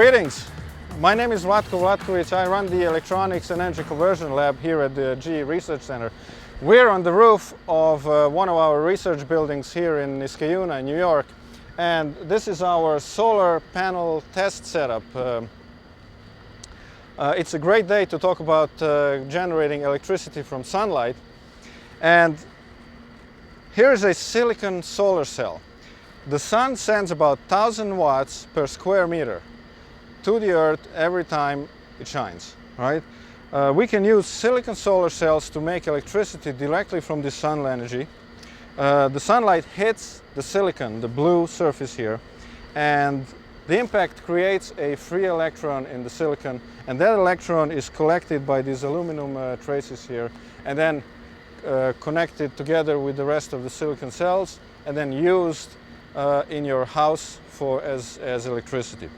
Greetings! My name is Vlatko Vlatkovic. I run the Electronics and Energy Conversion Lab here at the GE Research Center. We're on the roof of one of our research buildings here in Niskayuna, New York. And this is our solar panel test setup. It's a great day to talk about generating electricity from sunlight. And here's a silicon solar cell. The sun sends about 1,000 watts per square meter to the earth every time it shines, right? We can use silicon solar cells to make electricity directly from the sun energy. The sunlight hits the silicon, the blue surface here, and the impact creates a free electron in the silicon, and that electron is collected by these aluminum traces here and then connected together with the rest of the silicon cells and then used in your house as electricity.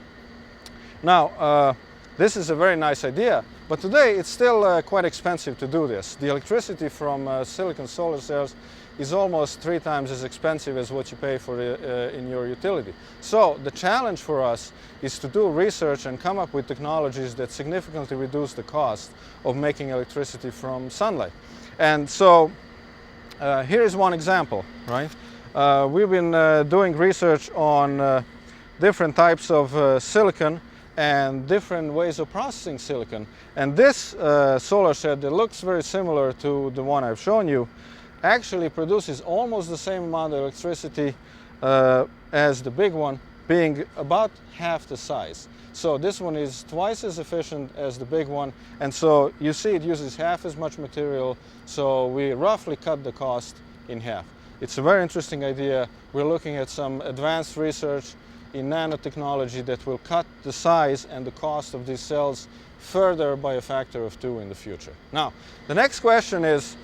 Now, this is a very nice idea, but today it's still quite expensive to do this. The electricity from silicon solar cells is almost 3 times as expensive as what you pay for in your utility. So the challenge for us is to do research and come up with technologies that significantly reduce the cost of making electricity from sunlight. And so here is one example, right? We've been doing research on different types of silicon and different ways of processing silicon. And this solar shed that looks very similar to the one I've shown you actually produces almost the same amount of electricity as the big one, being about half the size. So this one is twice as efficient as the big one, and so you see it uses half as much material, so we roughly cut the cost in half. It's a very interesting idea. We're looking at some advanced research in nanotechnology that will cut the size and the cost of these cells further by a factor of 2 in the future. Now, the next question is,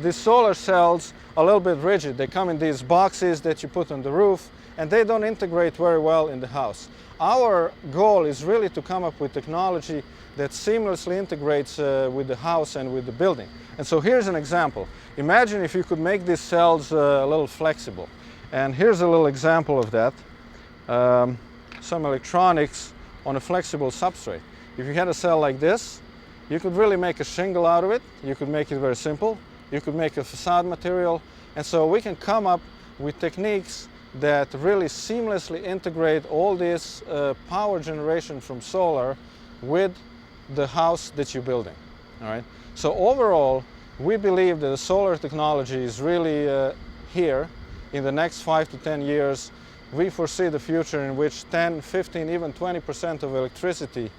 these solar cells are a little bit rigid. They come in these boxes that you put on the roof, and they don't integrate very well in the house. Our goal is really to come up with technology that seamlessly integrates with the house and with the building. And so here's an example. Imagine if you could make these cells a little flexible. And here's a little example of that. Some electronics on a flexible substrate. If you had a cell like this, you could really make a shingle out of it. You could make it very simple. You could make a facade material. And so we can come up with techniques that really seamlessly integrate all this power generation from solar with the house that you're building. All right? So overall, we believe that the solar technology is really here. In the next 5 to 10 years, we foresee the future in which 10, 15, even 20% of electricity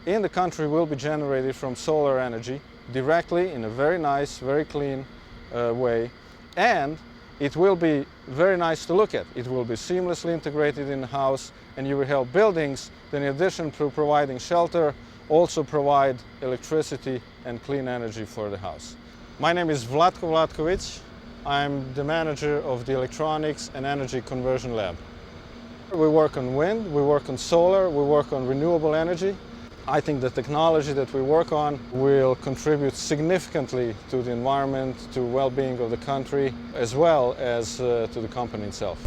in the country will be generated from solar energy directly in a very nice, very clean way. And it will be very nice to look at. It will be seamlessly integrated in the house, and you will help buildings that, in addition to providing shelter, also provide electricity and clean energy for the house. My name is Vlatko Vlatkovic. I'm the manager of the Electronics and Energy Conversion Lab. We work on wind, we work on solar, we work on renewable energy. I think the technology that we work on will contribute significantly to the environment, to well-being of the country, as well as to the company itself.